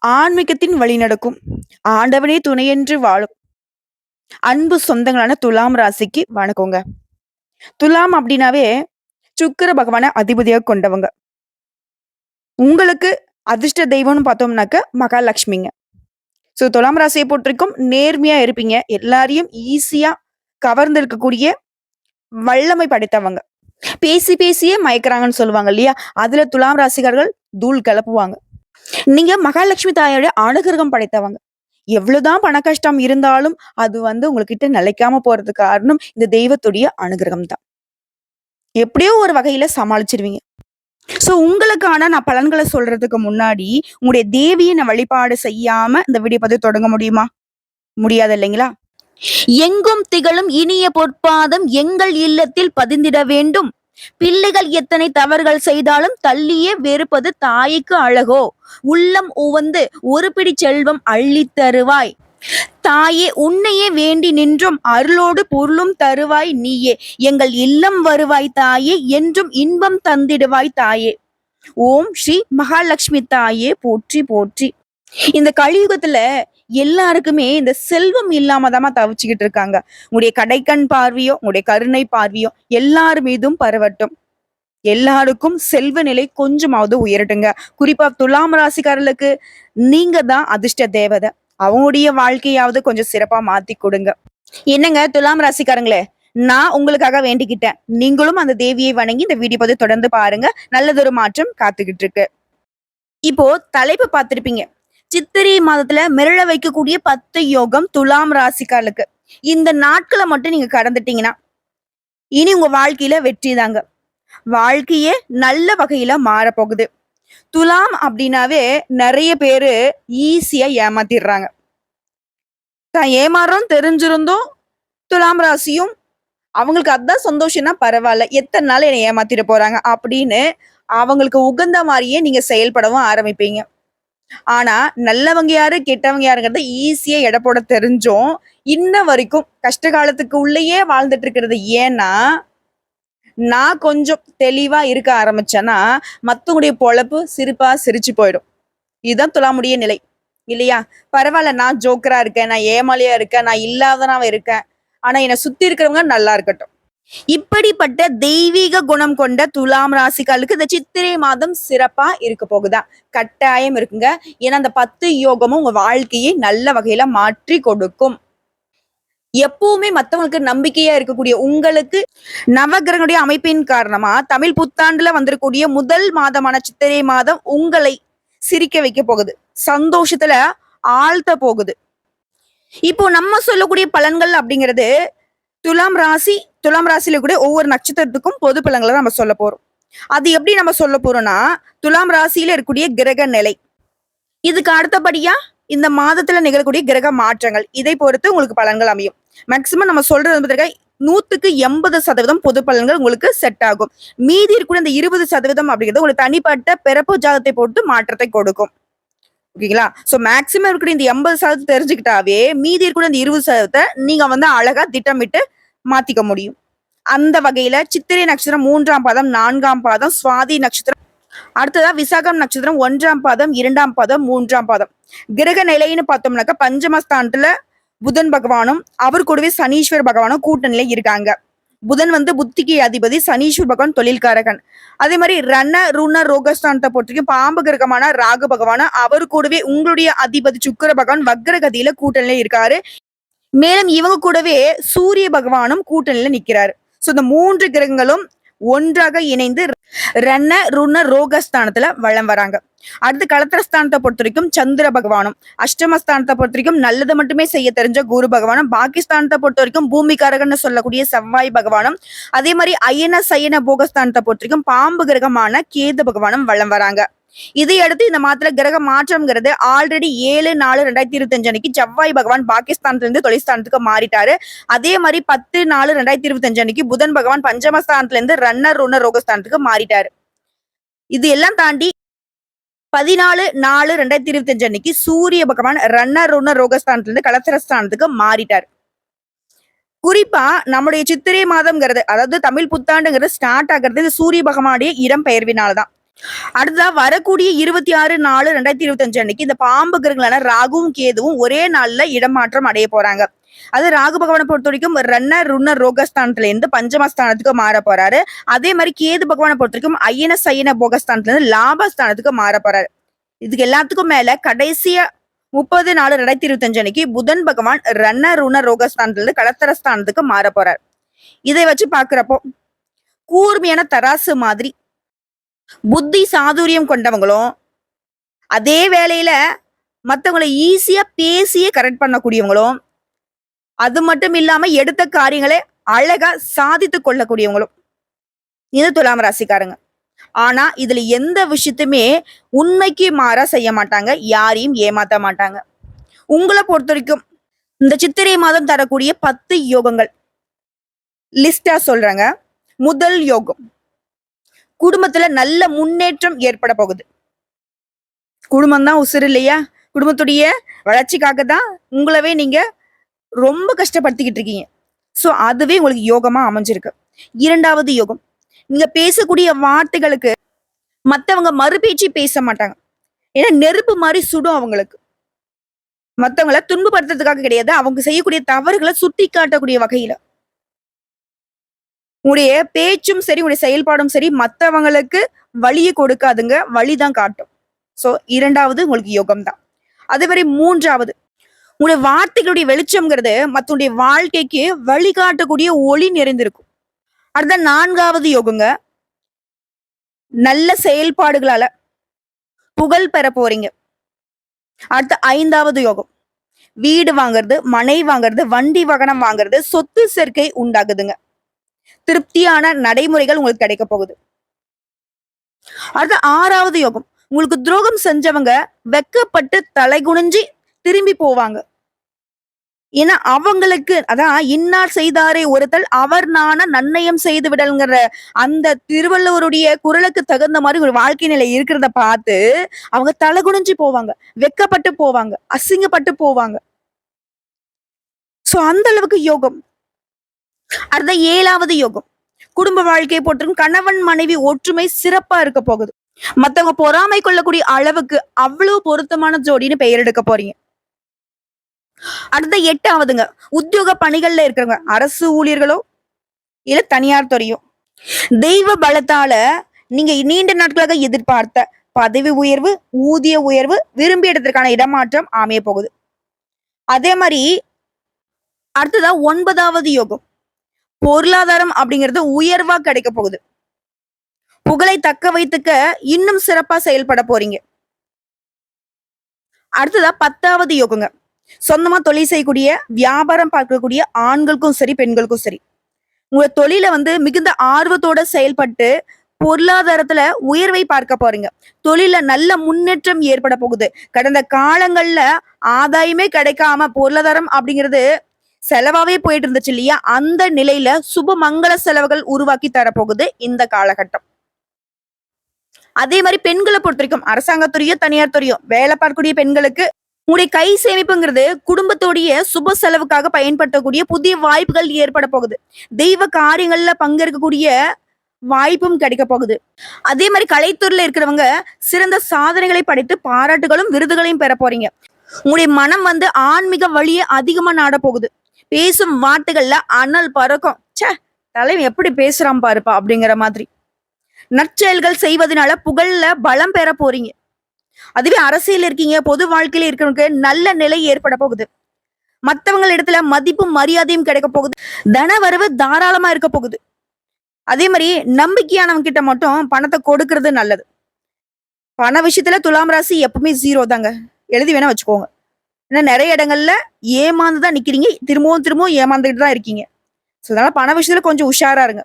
ஆன்மீகத்தின் வழி நடக்கும். ஆண்டவனே துணையென்று வாழும் அன்பு சொந்தங்களான துலாம் ராசிக்கு வணக்கங்க. துலாம் அப்படின்னாவே சுக்கிர பகவான அதிபதியா கொண்டவங்க. உங்களுக்கு அதிர்ஷ்ட தெய்வம்னு பார்த்தோம்னாக்க மகாலட்சுமிங்க. துலாம் ராசியை பொறுத்தவரைக்கும் நேர்மையா இருப்பீங்க. எல்லாரையும் ஈஸியா கவர்ந்து இருக்கக்கூடிய வல்லமை படைத்தவங்க. பேசி பேசியே மயக்குறாங்கன்னு சொல்லுவாங்க இல்லையா? அதுல துலாம் ராசிக்காரர்கள் தூள் கிளப்புவாங்க. நீங்க மகாலட்சுமி தாயோட அனுகிரகம் படைத்தவங்க. எவ்வளவுதான் பண கஷ்டம் இருந்தாலும், அது உங்ககிட்ட நிலைக்காம போறதுக்கு காரணம் இந்த தெய்வத்துடைய அனுகிரகம் தான். எப்படியோ ஒரு வகையில சமாளிச்சிருவீங்க. உங்களுக்கான நான் பலன்கள சொல்றதுக்கு முன்னாடி, உங்களுடைய தேவிய வழிபாடு செய்யாம இந்த வீடியோ பதிவு தொடங்க முடியுமா? முடியாது இல்லைங்களா? எங்கும் திகழும் இனிய பொற்பாதம் எங்கள் இல்லத்தில் பதிந்திட வேண்டும். பிள்ளைகள் எத்தனை தவறுகள் செய்தாலும் தள்ளியே வெறுப்பது தாய்க்கு அழகோ. உள்ளம் உவந்து ஒரு பிடி செல்வம் அள்ளித் தருவாய். தாயே உன்னையே வேண்டி நின்றும் அருளோடு பொருளும் தருவாய் நீயே. எங்கள் இல்லம் வருவாய் தாயே, என்றும் இன்பம் தந்திடுவாய் தாயே. ஓம் ஸ்ரீ மகாலட்சுமி தாயே போற்றி போற்றி. இந்த கலியுகத்துல எல்லாருக்குமே இந்த செல்வம் இல்லாம தாமா தவிச்சுக்கிட்டு இருக்காங்க. உங்களுடைய கடைக்கண் பார்வையோ, உங்களுடைய கருணை பார்வையோ எல்லார் மீதும் பரவட்டும். எல்லாருக்கும் செல்வ நிலை கொஞ்சமாவது உயரட்டுங்க. குறிப்பா துலாம் ராசிக்காரர்களுக்கு நீங்க தான் அதிர்ஷ்ட தேவதை. அவங்களுடைய வாழ்க்கையாவது கொஞ்சம் சிறப்பா மாத்தி கொடுங்க. என்னங்க துலாம் ராசிக்காரங்களே, நான் உங்களுக்காக வேண்டிக்கிட்டேன். நீங்களும் அந்த தேவியை வணங்கி இந்த வீடியோ பதிவு தொடர்ந்து பாருங்க. நல்லதொரு மாற்றம் காத்துக்கிட்டு இருக்கு. இப்போ தலைப்பு பார்த்திருப்பீங்க. சித்திரை மாதத்துல மிரள வைக்கக்கூடிய 10 யோகம் துலாம் ராசிக்காரர்களுக்கு. இந்த நாட்களை மட்டும் நீங்க கடந்துட்டீங்கன்னா இனி உங்க வாழ்க்கையில வெற்றி தாங்க. வாழ்க்கையே நல்ல வகையில மாறப்போகுது. துலாம் அப்படின்னாவே நிறைய பேரு ஈஸியா ஏமாத்திடுறாங்க. தான் ஏமாறுறோம் தெரிஞ்சிருந்தோம் துலாம் ராசியும் அவங்களுக்கு அதான் சந்தோஷம்னா பரவாயில்ல, எத்தனை நாள் என்னை ஏமாத்திட போறாங்க அப்படின்னு அவங்களுக்கு உகந்த மாதிரியே நீங்க செயல்படவும் ஆரம்பிப்பீங்க. ஆனா நல்லவங்க யாரு கெட்டவங்க யாருங்கிறத ஈஸியா எடை போட தெரிஞ்சும் இன்ன வரைக்கும் கஷ்ட காலத்துக்கு உள்ளேயே வாழ்ந்துட்டு இருக்கிறது. ஏன்னா நான் கொஞ்சம் தெளிவா இருக்க ஆரம்பிச்சேன்னா மத்தவங்களுடைய பொழப்பு சிரிப்பா சிரிச்சு போயிடும். இதுதான் துலாமுடைய நிலை இல்லையா? பரவாயில்ல, நான் ஜோக்கரா இருக்கேன், நான் ஏமாலியா இருக்கேன், நான் இல்லாதனாவ இருக்கேன், ஆனா என்னை சுத்தி இருக்கிறவங்க நல்லா இருக்கட்டும். இப்படிப்பட்ட தெய்வீக குணம் கொண்ட துலாம் ராசிக்காரர்களுக்கு இந்த சித்திரை மாதம் சிறப்பா இருக்க போகுதா? கட்டாயம் இருக்குங்க. ஏன்னா அந்த 10 யோகமும் உங்க வாழ்க்கையை நல்ல வகையில மாற்றி கொடுக்கும். எப்பவுமே மத்தவங்களுக்கு நம்பிக்கையா இருக்கக்கூடிய உங்களுக்கு நவகிரகனுடைய அமைப்பின் காரணமா தமிழ் புத்தாண்டுல வந்திருக்கக்கூடிய முதல் மாதமான சித்திரை மாதம் உங்களை சிரிக்க வைக்க போகுது. சந்தோஷத்துல ஆழ்த்த போகுது. இப்போ நம்ம சொல்லக்கூடிய பலன்கள் அப்படிங்கிறது துலாம் ராசியில கூட ஒவ்வொரு நட்சத்திரத்துக்கும் பொது பலன்களை நம்ம சொல்ல போறோம். அது எப்படி நம்ம சொல்ல போறோம்னா, துலாம் ராசியில இருக்கக்கூடிய கிரக நிலை, இதுக்கு அடுத்தபடியா இந்த மாதத்துல நிகழக்கூடிய கிரக மாற்றங்கள், இதை பொறுத்து உங்களுக்கு பலன்கள் அமையும். மேக்சிமம் நம்ம சொல்றது 100% பொது பலன்கள் உங்களுக்கு செட் ஆகும். மீதி இருக்கிற இந்த 20% அப்படிங்கிறது உங்களுக்கு தனிப்பட்ட பிறப்பு ஜாதத்தை பொறுத்து மாற்றத்தை கொடுக்கும். ஓகேங்களா? மேக்சிமம் இருக்கிற இந்த 80% தெரிஞ்சுக்கிட்டாவே மீதி இருக்கிற இந்த 20% நீங்க அழகா திட்டமிட்டு மாத்திக்க முடியும். அந்த வகையில சித்திரை நட்சத்திரம் 3ஆம் பாதம் 4ஆம் பாதம், சுவாதி நட்சத்திரம், அடுத்ததா விசாகம் நட்சத்திரம் 1ஆம் பாதம் 2ஆம் பாதம் 3ஆம் பாதம். கிரக நிலைன்னு பார்த்தோம்னாக்கா பஞ்சமஸ்தானத்துல புதன் பகவானும் அவர் கூடவே சனீஸ்வர பகவானும் கூட்டணியில இருக்காங்க. புதன் புத்திக்கு அதிபதி, சனீஸ்வர் பகவான் தொழில்காரகன். அதே மாதிரி ருண ரோகஸ்தானத்தை பொறுத்தவரைக்கும் பாம்பு கிரகமான ராகு பகவான அவர் கூடவே உங்களுடைய அதிபதி சுக்கிர பகவான் வக்ரகதியில கூட்டணியில இருக்காரு. மேலும் இவங்க கூடவே சூரிய பகவானும் கூட்டணியில நிக்கிறாரு. இந்த 3 கிரகங்களும் ஒன்றாக இணைந்து ருண ரோகஸ்தானத்துல வளம் வராங்க. அடுத்து களத்திரஸ்தானத்தை பொறுத்த வரைக்கும் சந்திர பகவானும், அஷ்டமஸ்தானத்தை பொறுத்த வரைக்கும் நல்லது மட்டுமே செய்ய தெரிஞ்ச குரு பகவானும், பாகிஸ்தானத்தை பொறுத்த வரைக்கும் பூமிக்காரகன்னு சொல்லக்கூடிய செவ்வாய் பகவானும், அதே மாதிரி அயன சயன போகஸ்தானத்தை பொறுத்த வரைக்கும் பாம்பு கிரகமான கேது பகவானும் வளம் வராங்க. இதையடுத்து இந்த மாத்திர கிரக மாற்றம்ங்கிறது ஆல்ரெடி 7/4/2025 அன்னைக்கு செவ்வாய் பகவான் பாகிஸ்தான்ல இருந்து தொழில்ஸ்தானத்துக்கு மாறிட்டாரு. அதே மாதிரி 10/4/2025 அன்னைக்கு புதன் பகவான் பஞ்சமஸ்தானத்துல இருந்து ருண ரோகஸ்தானத்துக்கு மாறிட்டாரு. இது எல்லாம் தாண்டி 14/4/2025 அன்னைக்கு சூரிய பகவான் ருண ரோகஸ்தானத்துல இருந்து களத்திரஸ்தானத்துக்கு மாறிட்டாரு. குறிப்பா நம்முடைய சித்திரை மாதம்ங்கிறது, அதாவது தமிழ் புத்தாண்டுங்கிறது ஸ்டார்ட் ஆகிறது சூரிய பகவானுடைய இடம் பெயர்வினால்தான். அடுத்ததா வரக்கூடிய 26/4/2025 அன்னைக்கு இந்த பாம்பு கிரகங்களான ராகுவும் கேதுவும் ஒரே நாள்ல இடமாற்றம் அடைய போறாங்க. அது ராகு பகவானை பொறுத்த வரைக்கும் ருண ரோகஸ்தானத்துல இருந்து பஞ்சமஸ்தானத்துக்கு மாற போறாரு. அதே மாதிரி கேது பகவானை பொறுத்த வரைக்கும் அயன சயன போகஸ்தானத்துல இருந்து லாபஸ்தானத்துக்கு மாற போறாரு. இதுக்கு எல்லாத்துக்கும் மேல கடைசியா 30/4/2025 அன்னைக்கு புதன் பகவான் ருண ரோகஸ்தானத்துல இருந்து கடத்தரஸ்தானத்துக்கு மாற போறாரு. இதை வச்சு பாக்குறப்போ கூர்மையான தராசு மாதிரி புத்தி சாதுரியம் கொண்டவங்களும், அதே வேளையில மத்தவங்களை ஈஸியா பேசியே கரெக்ட் பண்ணக்கூடியவங்களும், அது மட்டும் இல்லாம எடுத்த காரியங்களை அழகா சாதித்து கொள்ளக்கூடியவங்களும் இது துலாம் ராசிக்காரங்க. ஆனா இதுல எந்த விஷயத்தையுமே உண்மைக்கு மாறா செய்ய மாட்டாங்க, யாரையும் ஏமாத்த மாட்டாங்க. உங்களை பொறுத்த வரைக்கும் இந்த சித்திரை மாதம் தரக்கூடிய 10 யோகங்கள் லிஸ்டா சொல்றாங்க. முதல் யோகம், குடும்பத்துல நல்ல முன்னேற்றம் ஏற்பட போகுது. குடும்பம் தான் உசுறு இல்லையா? குடும்பத்துடைய வளர்ச்சிக்காக தான் உங்களவே நீங்க ரொம்ப கஷ்டப்படுத்திக்கிட்டு இருக்கீங்க. சோ அதுவே உங்களுக்கு யோகமா அமைஞ்சிருக்கு. இரண்டாவது யோகம், நீங்க பேசக்கூடிய வார்த்தைகளுக்கு மத்தவங்க மறுபேச்சு பேச மாட்டாங்க. ஏன்னா நெருப்பு மாதிரி சுடும் அவங்களுக்கு. மத்தவங்களை துன்பப்படுத்துறதுக்காக கிடையாது, அவங்க செய்யக்கூடிய தவறுகளை சுட்டி காட்டக்கூடிய வகையில உங்களுடைய பேச்சும் சரி, உங்களுடைய செயல்பாடும் சரி மத்தவங்களுக்கு வழியை கொடுக்காதுங்க, வழிதான் காட்டும். சோ இரண்டாவது உங்களுக்கு யோகம் தான். அதே மாதிரி மூன்றாவது, உங்களுடைய வார்த்தைகளுடைய வெளிச்சம்ங்கிறது மத்தவங்களுடைய வாழ்க்கைக்கு வழிகாட்டக்கூடிய ஒளி நிறைந்திருக்கும். அடுத்த நான்காவது யோகங்க, நல்ல செயல்பாடுகளால புகழ் பெற போறீங்க. அடுத்த ஐந்தாவது யோகம், வீடு வாங்குறது, மனை வாங்குறது, வண்டி வாகனம் வாங்குறது, சொத்து சேர்க்கை உண்டாகுதுங்க. திருப்தியான நடைமுறைகள் உங்களுக்கு கிடைக்க போகுது. அடுத்த ஆறாவது யோகம், உங்களுக்கு துரோகம் செஞ்சவங்க வெக்கப்பட்டு தலைகுனிஞ்சி திரும்பி போவாங்க. ஏன்னா அவங்களுக்கு அதான் இன்னார் செய்தாரே ஒருத்தல் அவர் நான நன்னயம் செய்து விடல்ங்கிற அந்த திருவள்ளுவருடைய குரலுக்கு தகுந்த மாதிரி ஒரு வாழ்க்கை நிலை இருக்கிறத பார்த்து அவங்க தலைகுனிஞ்சு போவாங்க, வெக்கப்பட்டு போவாங்க, அசிங்கப்பட்டு போவாங்க. சோ அந்த அளவுக்கு யோகம். அடுத்த ஏழாவது யோகம், குடும்ப வாழ்க்கையை போற்றும் கணவன் மனைவி ஒற்றுமை சிறப்பா இருக்க போகுது. மத்தவங்க பொறாமை கொள்ளக்கூடிய அளவுக்கு அவ்வளவு பொருத்தமான ஜோடின்னு பெயர் எடுக்க போறீங்க. அடுத்த எட்டாவதுங்க, உத்தியோக பணிகள்ல இருக்கிறவங்க, அரசு ஊழியர்களோ இல்ல தனியார் துறையோ, தெய்வ பலத்தால நீங்க நீண்ட நாட்களாக எதிர்பார்த்த பதவி உயர்வு, ஊதிய உயர்வு, விரும்பிய இடத்திற்கான இடமாற்றம் அமைய போகுது. அதே மாதிரி அடுத்ததா 9வது யோகம், பொருளாதாரம் அப்படிங்கிறது உயர்வா கிடைக்க போகுது. புகழை தக்க வைத்துக்க இன்னும் சிறப்பா செயல்பட போறீங்க. அடுத்ததா 10வது யோகங்க, சொந்தமா தொழில் செய்யக்கூடிய, வியாபாரம் பார்க்கக்கூடிய ஆண்களுக்கும் சரி பெண்களுக்கும் சரி, உங்க தொழில மிகுந்த ஆர்வத்தோட செயல்பட்டு பொருளாதாரத்துல உயர்வை பார்க்க போறீங்க. தொழில நல்ல முன்னேற்றம் ஏற்பட போகுது. கடந்த காலங்கள்ல ஆதாயமே கிடைக்காம பொருளாதாரம் அப்படிங்கிறது செலவாவே போயிட்டு இருந்துச்சு இல்லையா? அந்த நிலையில சுப மங்கள செலவுகள் உருவாக்கி தரப்போகுது இந்த காலகட்டம். அதே மாதிரி பெண்களை பொறுத்த வரைக்கும் அரசாங்கத்துறையோ தனியார் துறையோ வேலை பார்க்கக்கூடிய பெண்களுக்கு உங்களுடைய கை சேமிப்புங்கிறது குடும்பத்தோடைய சுப செலவுக்காக பயன்படுத்தக்கூடிய புதிய வாய்ப்புகள் ஏற்பட போகுது. தெய்வ காரியங்கள்ல பங்கேற்கக்கூடிய வாய்ப்பும் கிடைக்க போகுது. அதே மாதிரி கலைத்துறையில இருக்கிறவங்க சிறந்த சாதனைகளை படைத்து பாராட்டுகளும் விருதுகளையும் பெற போறீங்க. உங்களுடைய மனம் ஆன்மீக வழியை அதிகமா நாட போகுது. பேசும் வார்த்தைகள்ல அனல் பறக்கும். சே, தலைவன் எப்படி பேசுறான் பாருப்பா அப்படிங்கிற மாதிரி. நற்செயல்கள் செய்வதனால புகழ்ல பலம் பெற போறீங்க. அதுவே அரசியல் இருக்கீங்க, பொது வாழ்க்கையில இருக்கிறவங்க நல்ல நிலை ஏற்பட போகுது. மத்தவங்க இடத்துல மதிப்பும் மரியாதையும் கிடைக்க போகுது. தன வரவு தாராளமா இருக்க போகுது. அதே மாதிரி நம்பிக்கையானவங்க கிட்ட மட்டும் பணத்தை கொடுக்கறது நல்லது. பண விஷயத்துல துலாம் ராசி எப்பவுமே 0 தாங்க, எழுதி வேணா வச்சுக்கோங்க. ஏன்னா நிறைய இடங்கள்ல ஏமாந்துதான் நிக்கிறீங்க, திரும்பவும் ஏமாந்துட்டு தான் இருக்கீங்க. அதனால பண விஷயத்துல கொஞ்சம் உஷாரா இருங்க.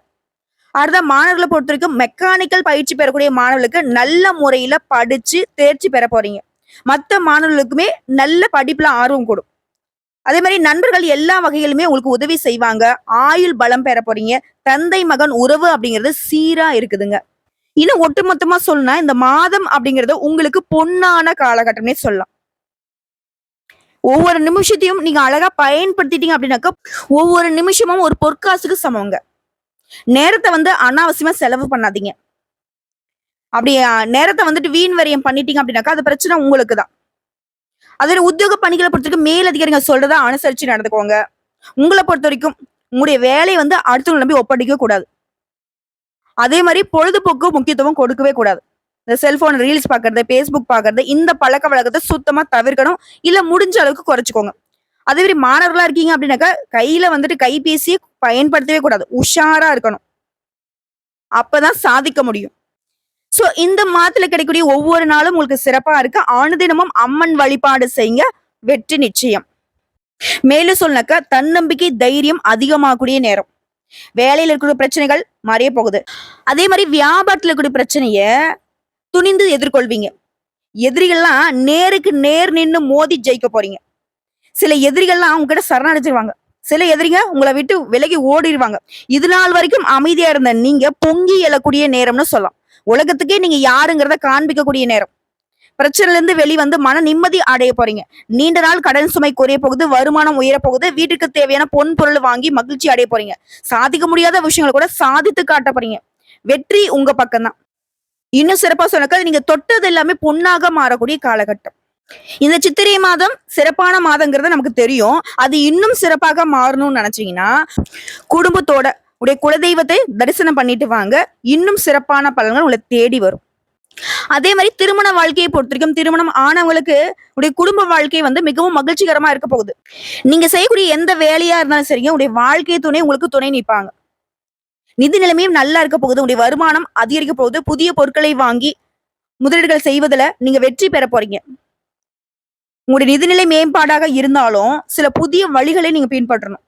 அடுத்த மாணவர்களை பொறுத்த வரைக்கும் மெக்கானிக்கல் பயிற்சி பெறக்கூடிய மாணவர்களுக்கு நல்ல முறையில படிச்சு தேர்ச்சி பெற போறீங்க. மற்ற மாணவர்களுக்குமே நல்ல படிப்புல ஆர்வம் கூடும். அதே மாதிரி நண்பர்கள் எல்லா வகையிலுமே உங்களுக்கு உதவி செய்வாங்க. ஆயுள் பலம் பெற போறீங்க. தந்தை மகன் உறவு அப்படிங்கிறது சீரா இருக்குதுங்க. இன்னும் ஒட்டுமொத்தமா சொல்லணும்னா இந்த மாதம் அப்படிங்கிறது உங்களுக்கு பொன்னான காலகட்டம்னே சொல்லலாம். ஒவ்வொரு நிமிஷத்தையும் நீங்க அழகா பயன்படுத்திட்டீங்க அப்படின்னாக்கா ஒவ்வொரு நிமிஷமும் ஒரு பொற்காசுக்கு சமங்க. நேரத்தை அனாவசியமா செலவு பண்ணாதீங்க. அப்படி நேரத்தை வந்துட்டு வீண் வரியம் பண்ணிட்டீங்க அப்படின்னாக்கா அது பிரச்சனை உங்களுக்கு தான். அதே உத்தியோக பணிகளை பொறுத்த வரைக்கும் மேலதிகாரிகள் சொல்றதை அனுசரிச்சு நடந்துக்கோங்க. உங்களை பொறுத்த வரைக்கும் உங்களுடைய வேலையை வந்து அடுத்தவங்களை நம்பி ஒப்படைக்க கூடாது. அதே மாதிரி பொழுதுபோக்கு முக்கியத்துவம் கொடுக்கவே கூடாது. இந்த செல்போன் ரீல்ஸ் பாக்குறது, பேஸ்புக் பாக்குறது, இந்த பழக்க வழக்கத்தை சுத்தமா தவிர்க்கணும். இல்ல முடிஞ்ச அளவுக்கு குறைச்சுக்கோங்க. அதே மாதிரி மாணவர்களா இருக்கீங்க அப்படின்னாக்கா கையில வந்துட்டு கைபேசியை பயன்படுத்தவே கூடாது. உஷாரா இருக்கணும். அப்பதான் சாதிக்க முடியும். சோ இந்த மாதத்துல கிடைக்கக்கூடிய ஒவ்வொரு நாளும் உங்களுக்கு சிறப்பா இருக்கு. அனுதினமும் அம்மன் வழிபாடு செய்யுங்க. வெற்றி நிச்சயம். மேலும் சொன்னாக்கா தன்னம்பிக்கை தைரியம் அதிகமாகக்கூடிய நேரம். வேலையில இருக்கிற பிரச்சனைகள் மறைய போகுது. அதே மாதிரி வியாபாரத்துல இருக்கக்கூடிய பிரச்சனைய துணிந்து எதிர்கொள்வீங்க. எதிரிகள்லாம் நேருக்கு நேர் நின்னு மோதி ஜெயிக்க போறீங்க. சில எதிரிகள்லாம் உங்ககிட்ட சரணடைஞ்சிருவாங்க. சில எதிரிங்க உங்களை விட்டு விலகி ஓடிடுவாங்க. இது நாள் வரைக்கும் அமைதியா இருந்த நீங்க பொங்கி எழக்கூடிய நேரம்னு சொல்லலாம். உலகத்துக்கே நீங்க யாருங்கிறத காண்பிக்கக்கூடிய நேரம். பிரச்சனைல இருந்து வெளிவந்து மன நிம்மதி அடைய போறீங்க. நீண்ட நாள் கடன் சுமை குறைய போகுது, வருமானம் உயர போகுது, வீட்டுக்கு தேவையான பொன் பொருள் வாங்கி மகிழ்ச்சி அடைய போறீங்க. சாதிக்க முடியாத விஷயங்களை கூட சாதித்து காட்ட போறீங்க. வெற்றி உங்க பக்கம் தான். இன்னும் சிறப்பா சொன்னாக்க நீங்க தொட்டது எல்லாமே பொன்னாக மாறக்கூடிய காலகட்டம். இந்த சித்திரை மாதம் சிறப்பான மாதங்கிறது நமக்கு தெரியும். அது இன்னும் சிறப்பாக மாறணும்னு நினைச்சீங்கன்னா குடும்பத்தோட உடைய குலதெய்வத்தை தரிசனம் பண்ணிட்டு வாங்க. இன்னும் சிறப்பான பலன்கள் உங்களை தேடி வரும். அதே மாதிரி திருமண வாழ்க்கையை பொறுத்திருக்கும் திருமணம் ஆனவங்களுக்கு உடைய குடும்ப வாழ்க்கை வந்து மிகவும் மகிழ்ச்சிகரமா இருக்க போகுது. நீங்க செய்யக்கூடிய எந்த வேலையா இருந்தாலும் சரிங்க, உடைய வாழ்க்கை துணை உங்களுக்கு துணை நிற்பாங்க. நிதி நிலைமையும் நல்லா இருக்க போகுது. உடைய வருமானம் அதிகரிக்க போகுது. புதிய பொருட்களை வாங்கி முதலீடுகள் செய்வதில் நீங்க வெற்றி பெற போறீங்க. உங்களுடைய நிதிநிலை மேம்பாடாக இருந்தாலும் சில புதிய வழிகளை நீங்க பின்பற்றணும்.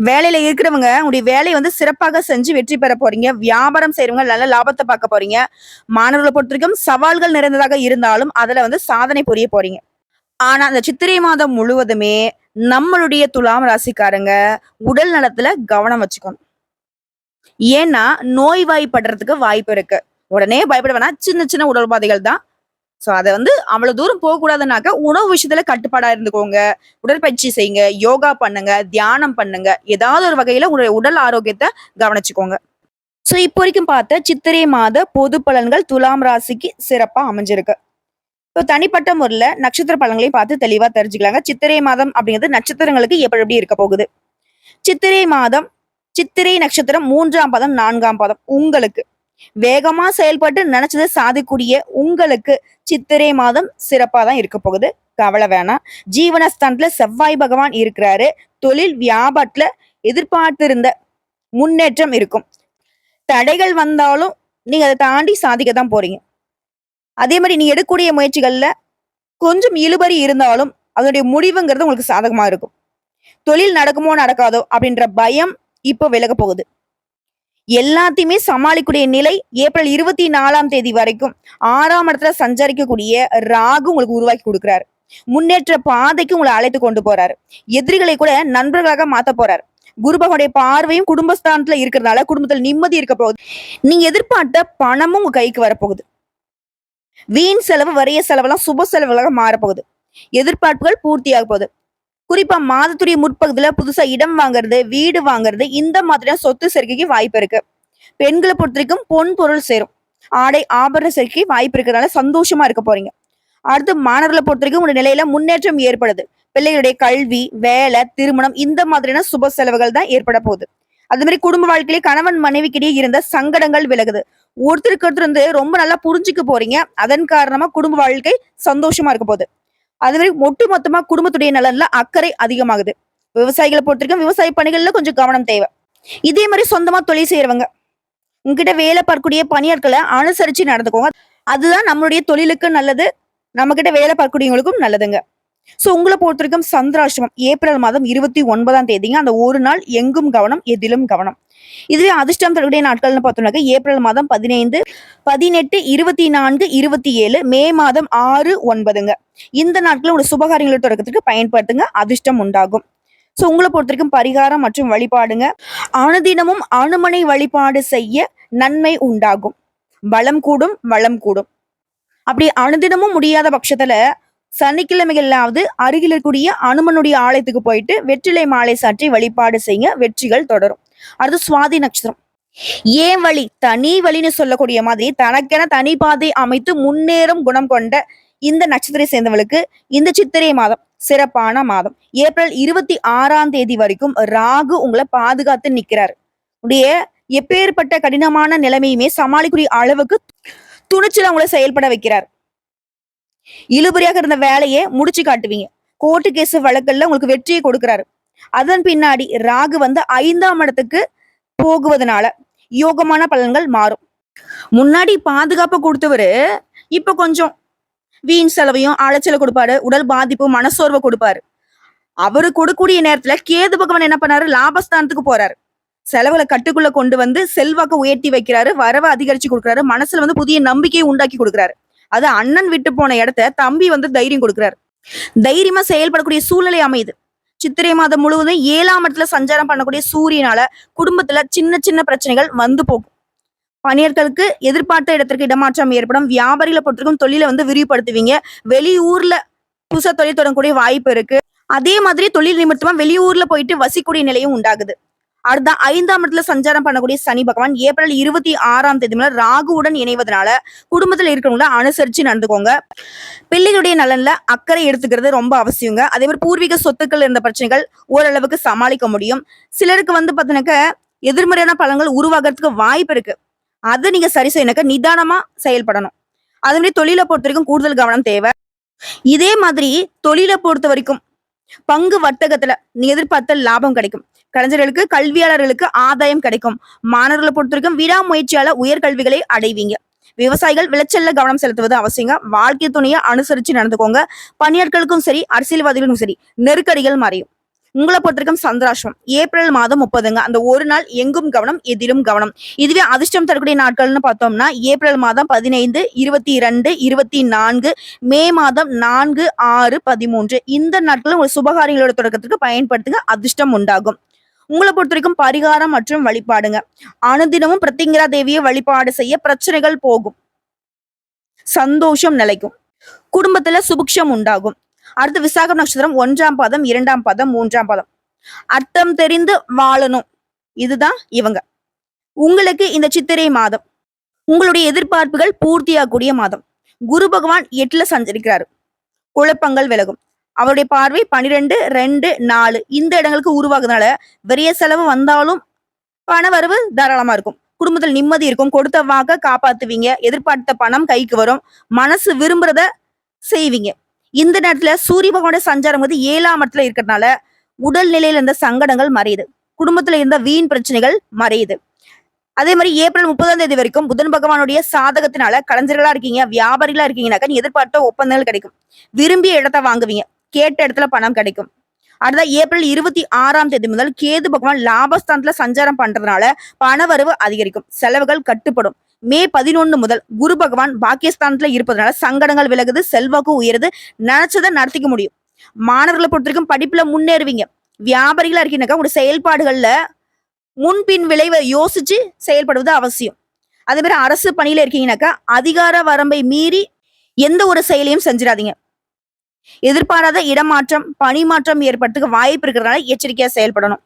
வேலையில இருக்கிறவங்க உங்களுடைய வேலையை வந்து சிறப்பாக செஞ்சு வெற்றி பெற போறீங்க. வியாபாரம் செய்யறவங்க நல்ல லாபத்தை பார்க்க போறீங்க. மாணவர்களை பொறுத்த வரைக்கும் சவால்கள் நிறைந்ததாக இருந்தாலும் அதுல வந்து சாதனை புரிய போறீங்க. ஆனா அந்த சித்திரை மாதம் முழுவதுமே நம்மளுடைய துலாம் ராசிக்காரங்க உடல் நலத்துல கவனம் வச்சுக்கணும். ஏன்னா நோய்வாய்ப்படுறதுக்கு வாய்ப்பு இருக்கு. உடனே பயப்பட வேணாம். சின்ன சின்ன உடல் உபாதைகள் தான். சோ அதை வந்து அவ்வளவு தூரம் போகக்கூடாதுனாக்க உணவு விஷயத்துல கட்டுப்பாடா இருந்துக்கோங்க. உடற்பயிற்சி செய்யுங்க, யோகா பண்ணுங்க, தியானம் பண்ணுங்க. ஏதாவது ஒரு வகையில உங்களுடைய உடல் ஆரோக்கியத்தை கவனிச்சுக்கோங்க. சோ இப்போ வரைக்கும் பார்த்த சித்திரை மாத பொது பலன்கள் துலாம் ராசிக்கு சிறப்பா அமைஞ்சிருக்கு. இப்போ தனிப்பட்ட முறையில நட்சத்திர பலன்களையும் பார்த்து தெளிவா தெரிஞ்சுக்கலாங்க. சித்திரை மாதம் அப்படிங்கிறது நட்சத்திரங்களுக்கு எப்படி இருக்க போகுது. சித்திரை மாதம் சித்திரை நட்சத்திரம் 3ஆம் பாதம் 4ஆம் பாதம் உங்களுக்கு வேகமா செயல்பட்டு நினைச்சதை சாதிக்கூடிய உங்களுக்கு சித்திரை மாதம் சிறப்பா தான் இருக்க போகுது. கவலை வேணாம். ஜீவனஸ்தானத்துல செவ்வாய் பகவான் இருக்கிறாரு. தொழில் வியாபாரத்துல எதிர்பார்த்திருந்த முன்னேற்றம் இருக்கும். தடைகள் வந்தாலும் நீங்க அதை தாண்டி சாதிக்க தான் போறீங்க. அதே மாதிரி நீ எடுக்கக்கூடிய முயற்சிகள்ல கொஞ்சம் இழுபறி இருந்தாலும் அதனுடைய முடிவுங்கிறது உங்களுக்கு சாதகமா இருக்கும். தொழில் நடக்குமோ நடக்காதோ அப்படின்ற பயம் இப்போ விலக போகுது. எல்லாத்தையுமே சமாளிக்கூடிய நிலை ஏப்ரல் 24ஆம் தேதி வரைக்கும் 6ஆம் இடத்துல சஞ்சரிக்கக்கூடிய ராகு உங்களுக்கு உருவாக்கி கொடுக்கிறாரு. முன்னேற்ற பாதைக்கு உங்களை அழைத்து கொண்டு போறாரு. எதிரிகளை கூட நண்பர்களாக மாத்த போறாரு. குரு பகவானுடைய பார்வையும் குடும்பஸ்தானத்துல இருக்கிறதுனால குடும்பத்துல நிம்மதி இருக்க போகுது. நீங்க எதிர்பார்த்த பணமும் உங்க கைக்கு வரப்போகுது. வீண் செலவு வரிய செலவெல்லாம் சுப செலவுகளாக மாறப்போகுது. எதிர்பார்ப்புகள் பூர்த்தியாக போகுது. குறிப்பா மாதத்துடைய முற்பகுதியில புதுசா இடம் வாங்குறது, வீடு வாங்குறது, இந்த மாதிரியான சொத்து சேர்க்கைக்கு வாய்ப்பு இருக்கு. பெண்களை பொறுத்த வரைக்கும் பொன் பொருள் சேரும். ஆடை ஆபரண சேர்க்கை வாய்ப்பு இருக்கிறதுனால சந்தோஷமா இருக்க போறீங்க. அடுத்து மாணவர்களை பொறுத்த வரைக்கும் உங்க நிலையில முன்னேற்றம் ஏற்படுது. பிள்ளைகளுடைய கல்வி, வேலை, திருமணம் இந்த மாதிரியான சுப செலவுகள் தான் ஏற்பட போகுது. அது மாதிரி குடும்ப வாழ்க்கையிலே கணவன் மனைவிக்கிடையே இருந்த சங்கடங்கள் விலகுது. ஒருத்தருக்கு ஒருத்தர் வந்து ரொம்ப நல்லா புரிஞ்சுக்க போறீங்க. அதன் காரணமா குடும்ப வாழ்க்கை சந்தோஷமா இருக்க போகுது. அது மாதிரி ஒட்டு மொத்தமா குடும்பத்துடைய நலன்ல அக்கறை அதிகமாகுது. விவசாயிகளை பொறுத்திருக்கும் விவசாய பணிகள்ல கொஞ்சம் கவனம் தேவை. இதே மாதிரி சொந்தமா தொழில் செய்யறவங்க உங்ககிட்ட வேலை பார்க்கக்கூடிய பணியாட்களை அனுசரிச்சு நடந்துக்கோங்க. அதுதான் நம்மளுடைய தொழிலுக்கு நல்லது. நம்ம கிட்ட வேலை பார்க்கக்கூடியவங்களுக்கும் நல்லதுங்க. சோ உங்களை பொறுத்திருக்கும் சந்திராஷ்டமம் ஏப்ரல் மாதம் 29ஆம் தேதிங்க. அந்த ஒரு நாள் எங்கும் கவனம், எதிலும் கவனம். இதுவே அதிர்ஷ்டம் தரக்கூடிய நாட்கள்னு பார்த்தோம்னாக்க ஏப்ரல் மாதம் 15, 18, 24, 27, மே மாதம் 6, 9ங்க. இந்த நாட்கள் உங்க சுபகாரியங்களை தொடக்கத்துக்கு பயன்படுத்துங்க. அதிர்ஷ்டம் உண்டாகும். சோ உங்களை பொறுத்திருக்கும் பரிகாரம் மற்றும் வழிபாடுங்க. அனுதினமும் அனுமனை வழிபாடு செய்ய நன்மை உண்டாகும். பலம் கூடும், வளம் கூடும். அப்படி அனுதினமும் முடியாத பட்சத்துல சனிக்கிழமைகளாவது அருகில் இருக்கக்கூடிய அனுமனுடைய ஆலயத்துக்கு போயிட்டு வெற்றிலை மாலை சாற்றி வழிபாடு செய்ய வெற்றிகள் தொடரும். அடுத்து சுவாதி நட்சத்திரம். ஏன் வழி தனி வழின்னு சொல்லக்கூடிய மாதிரி தனக்கென தனி பாதை அமைத்து முன்னேறும் குணம் கொண்ட இந்த நட்சத்திரை சேர்ந்தவளுக்கு இந்த சித்திரை மாதம் சிறப்பான மாதம். ஏப்ரல் 26ஆம் தேதி வரைக்கும் ராகு உங்களை பாதுகாத்து நிக்கிறாரு. உடைய எப்பேற்பட்ட கடினமான நிலைமையுமே சமாளிக்கூடிய அளவுக்கு துணிச்சல உங்களை செயல்பட வைக்கிறார். இழுபறியாக இருந்த வேலையை முடிச்சு காட்டுவீங்க. கோர்ட்டு கேஸ் வழக்கல்ல உங்களுக்கு வெற்றியை கொடுக்கிறாரு. அதன் பின்னாடி ராகு வந்து 5ஆம் இடத்துக்கு போகுவதனால யோகமான பலன்கள் மாறும். முன்னாடி பாதுகாப்பு கொடுத்தவரு இப்ப கொஞ்சம் வீண் செலவையும் அலைச்சலை கொடுப்பாரு, உடல் பாதிப்பு மனசோர்வை கொடுப்பாரு. அவரு கொடுக்கூடிய நேரத்துல கேது பகவான் என்ன பண்ணாரு, லாபஸ்தானத்துக்கு போறாரு. செலவுகளை கட்டுக்குள்ள கொண்டு வந்து செல்வாக்க உயர்த்தி வைக்கிறாரு, வரவை அதிகரிச்சு கொடுக்குறாரு, மனசுல வந்து புதிய நம்பிக்கையை உண்டாக்கி கொடுக்குறாரு. அது அண்ணன் விட்டு போன இடத்த தம்பி வந்து தைரியம் கொடுக்குறாரு. தைரியமா செயல்படக்கூடிய சூழ்நிலை அமையுது. சித்திரை மாதம் முழுவதும் 7ஆம் இடத்துல சஞ்சாரம் பண்ணக்கூடிய சூரியனால குடும்பத்துல சின்ன சின்ன பிரச்சனைகள் வந்து போகும். பணியாட்களுக்கு எதிர்பார்த்த இடத்திற்கு இடமாற்றம் ஏற்படும். வியாபாரிகளை பொறுத்திருக்கும் தொழிலை வந்து விரிவுபடுத்துவீங்க. வெளியூர்ல புதுசா தொழில் தொடங்கக்கூடிய வாய்ப்பு இருக்கு. அதே மாதிரி தொழில் நிமித்தமா வெளியூர்ல போயிட்டு வசிக்கூடிய நிலையும் உண்டாகுது. அடுத்த 5ஆம் இடத்துல சஞ்சாரம் பண்ணக்கூடிய சனி பகவான் ஏப்ரல் 26ஆம் தேதி முதல் ராகுவுடன் இணைவதனால குடும்பத்துல இருக்கிறவங்கள அனுசரிச்சு நடந்துக்கோங்க. பிள்ளைகளுடைய நலன்ல அக்கறை எடுத்துக்கிறது ரொம்ப அவசியங்க. அதே மாதிரி பூர்வீக சொத்துக்கள் இருந்த பிரச்சனைகள் ஓரளவுக்கு சமாளிக்க முடியும். சிலருக்கு வந்து பாத்தீங்கன்னாக்க எதிர்மறையான பலன்கள் உருவாகிறதுக்கு வாய்ப்பு இருக்கு. அதை நீங்க சரி செய்யணுக்க நிதானமா செயல்படணும். அதே மாதிரி தொழிலை பொறுத்த வரைக்கும் கூடுதல் கவனம் தேவை. இதே மாதிரி தொழிலை பொறுத்த வரைக்கும் பங்கு வர்த்தகத்துல நீ எதிர்பார்த்த லாபம் கிடைக்கும். கலைஞர்களுக்கு கல்வியாளர்களுக்கு ஆதாயம் கிடைக்கும். மாணவர்களை பொறுத்த வரைக்கும் விடாமுயற்சியால உயர்கல்விகளை அடைவீங்க. விவசாயிகள் விளைச்சல்ல கவனம் செலுத்துவது அவசியங்க. வாழ்க்கை துணையை அனுசரிச்சு நடந்துக்கோங்க. பணியாட்களுக்கும் சரி அரசியல்வாதிகளுக்கும் சரி நெருக்கடிகள் மறையும். உங்களை பொறுத்த வரைக்கும் சந்திராஷ்டம் ஏப்ரல் மாதம் 30ங்க. அந்த ஒரு நாள் எங்கும் கவனம் எதிலும் கவனம். இதுவே அதிர்ஷ்டம் தரக்கூடிய நாட்கள்னு பார்த்தோம்னா ஏப்ரல் மாதம் 15, 22, 24, மே மாதம் 4, 6, 13 இந்த நாட்களும் ஒரு சுபகாரியங்களோட தொடக்கத்துக்கு பயன்படுத்துங்க. அதிர்ஷ்டம் உண்டாகும். உங்களை பொறுத்த வரைக்கும் பரிகாரம் மற்றும் வழிபாடுங்க. அனுதினமும் பிரத்திங்கரா தேவியை வழிபாடு செய்ய பிரச்சனைகள் போகும். சந்தோஷம் நிலைக்கும். குடும்பத்துல சுபிக்ஷம் உண்டாகும். அடுத்து விசாகம் நட்சத்திரம் 1ஆம் பாதம், 2ஆம் பாதம், 3ஆம் பாதம். அர்த்தம் தெரிந்து வாழணும். இதுதான் இவங்க. உங்களுக்கு இந்த சித்திரை மாதம் உங்களுடைய எதிர்பார்ப்புகள் பூர்த்தியாகக்கூடிய மாதம். குரு பகவான் 8ல சஞ்சரிக்கிறாரு. குழப்பங்கள் விலகும். அவருடைய பார்வை 12, 2, 4 இந்த இடங்களுக்கு உருவாகுறதுனால பெரிய செலவு வந்தாலும் பண வரவு தாராளமா இருக்கும். குடும்பத்தில் நிம்மதி இருக்கும். கொடுத்த வாக்க காப்பாத்துவீங்க. எதிர்பார்த்த பணம் கைக்கு வரும். மனசு விரும்புறத செய்வீங்க. இந்த நேரத்துல சூரிய பகவானுடைய சஞ்சாரம் வந்து 7ஆம் இடத்துல இருக்கிறதுனால உடல் நிலையில இருந்த சங்கடங்கள் மறையுது. குடும்பத்துல இருந்த வீண் பிரச்சனைகள் மறையுது. அதே மாதிரி ஏப்ரல் 30ஆம் தேதி வரைக்கும் புதன் பகவானுடைய சாதகத்தினால கலைஞர்களா இருக்கீங்க, வியாபாரிகளா இருக்கீங்கன்னாக்கா நீ எதிர்பார்த்த ஒப்பந்தங்கள் கிடைக்கும். விரும்பிய இடத்த வாங்குவீங்க. கேட்ட இடத்துல பணம் கிடைக்கும். அடுத்த ஏப்ரல் 26ஆம் தேதி முதல் கேது பகவான் லாபஸ்தானத்துல சஞ்சாரம் பண்றதுனால பணவரவு அதிகரிக்கும். செலவுகள் கட்டுப்படும். மே 11 முதல் குரு பகவான் பாக்கியஸ்தானத்துல இருப்பதனால சங்கடங்கள் விலகுது, செல்வாக்கு உயருது, நினைச்சதை நடத்திக்க முடியும். மாணவர்களை பொறுத்த வரைக்கும் படிப்புல முன்னேறுவீங்க. வியாபாரிகளா இருக்கீங்கன்னாக்கா உங்களுடைய செயல்பாடுகள்ல முன்பின் விளைவை யோசிச்சு செயல்படுவது அவசியம். அதே மாதிரி அரசு பணியில இருக்கீங்கன்னாக்கா அதிகார வரம்பை மீறி எந்த ஒரு செயலையும் செஞ்சிடாதீங்க. எதிர்பாராத இடமாற்றம் பணி மாற்றம் ஏற்படுறதுக்கு வாய்ப்பு இருக்கிறதுனால எச்சரிக்கையா செயல்படணும்.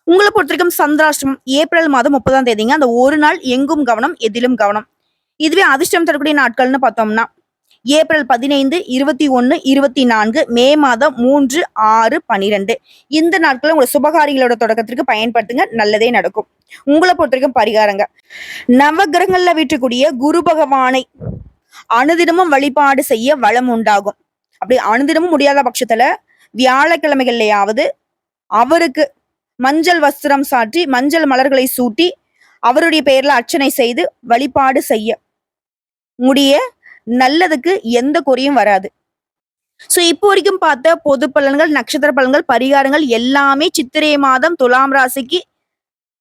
உங்களை பொறுத்த வரைக்கும் சந்திராஷ்டமம் ஏப்ரல் மாதம் 30ஆம் தேதிங்க. அந்த ஒரு நாள் எங்கும் கவனம் எதிலும் கவனம். இதுவே அதிர்ஷ்டம் தரக்கூடிய நாட்கள்னு பார்த்தோம்னா ஏப்ரல் 15, 21, 24, மே மாதம் 3, 6, 12 இந்த நாட்கள் உங்களை சுபகாரியங்களோட தொடக்கத்திற்கு பயன்படுத்துங்க. நல்லதே நடக்கும். உங்களை பொறுத்த வரைக்கும் பரிகாரங்க. நவகிரகங்கள்ல வீட்டக்கூடிய குரு பகவானை அனுதினமும் வழிபாடு செய்ய வளம் உண்டாகும். அப்படி அனுதினமும் முடியாத பட்சத்துல வியாழக்கிழமைகள்லயாவது அவருக்கு மஞ்சள் வஸ்திரம் சாற்றி மஞ்சள் மலர்களை சூட்டி அவருடைய பெயர்ல அர்ச்சனை செய்து வழிபாடு செய்ய முடிய நல்லதுக்கு எந்த குறையும் வராது. சோ இப்போ வரைக்கும் பார்த்த பொது பலன்கள், நட்சத்திர பலன்கள், பரிகாரங்கள் எல்லாமே சித்திரை மாதம் துலாம் ராசிக்கு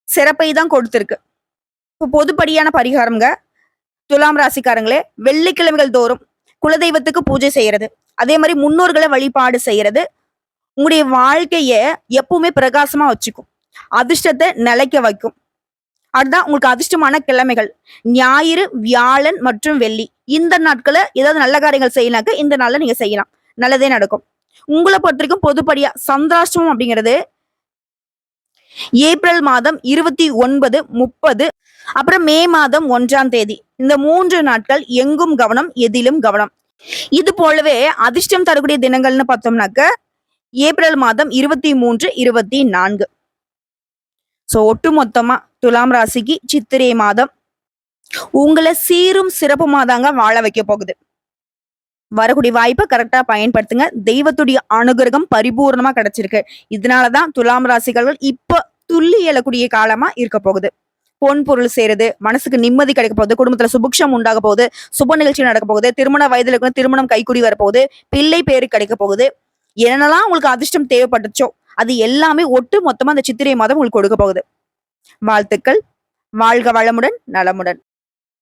சிறப்பை தான் கொடுத்திருக்கு. இப்போ பொதுப்படியான பரிகாரம்ங்க. துலாம் ராசிக்காரங்களே, வெள்ளிக்கிழமைகள் தோறும் குலதெய்வத்துக்கு பூஜை செய்யறது, அதே மாதிரி முன்னோர்களை வழிபாடு செய்யறது உங்களுடைய வாழ்க்கைய எப்பவுமே பிரகாசமா வச்சுக்கும். அதிர்ஷ்டத்தை நிலைக்க வைக்கும். அதுதான் உங்களுக்கு அதிர்ஷ்டமான கிழமைகள் ஞாயிறு, வியாழன் மற்றும் வெள்ளி. இந்த நாட்களை ஏதாவது நல்ல காரியங்கள் செய்யலாக்க இந்த நாள்ல நீங்க செய்யலாம். நல்லதே நடக்கும். உங்களை பொறுத்த வரைக்கும் பொதுப்படியா சந்திராஷ்டமம் அப்படிங்கிறது ஏப்ரல் மாதம் 29, 30, அப்புறம் மே மாதம் 1ஆம் தேதி. இந்த 3 நாட்கள் எங்கும் கவனம், எதிலும் கவனம். இது போலவே அதிர்ஷ்டம் தரக்கூடிய தினங்கள்னு பார்த்தோம்னாக்க ஏப்ரல் மாதம் 23, 24. சோ ஒட்டுமொத்தமா துலாம் ராசிக்கு சித்திரை மாதம் உங்களை சீரும் சிறப்புமா தாங்க வாழ வைக்க போகுது. வரக்கூடிய வாய்ப்பை கரெக்டா பயன்படுத்துங்க. தெய்வத்துடைய அனுகிரகம் பரிபூர்ணமா கிடைச்சிருக்கு. இதனாலதான் துலாம் ராசிகள் இப்ப துள்ளி எழக்கூடிய காலமா இருக்க போகுது. பொன் பொருள் சேருது, மனசுக்கு நிம்மதி கிடைக்க போகுது, குடும்பத்துல சுபிக்ஷம் உண்டாக போகுது, சுப நிகழ்ச்சி நடக்க போகுது, திருமண வயதுல இருக்கிற திருமணம் கைக்கூடி வரப்போகுது, பிள்ளை பேரு கிடைக்க போகுது. என்னென்னலாம் உங்களுக்கு அதிர்ஷ்டம் தேவைப்பட்டுச்சோ அது எல்லாமே ஒட்டு மொத்தமா அந்த சித்திரை மாதம் உங்களுக்கு கொடுக்க போகுது. வாழ்த்துக்கள். வாழ்க வளமுடன், நலமுடன்.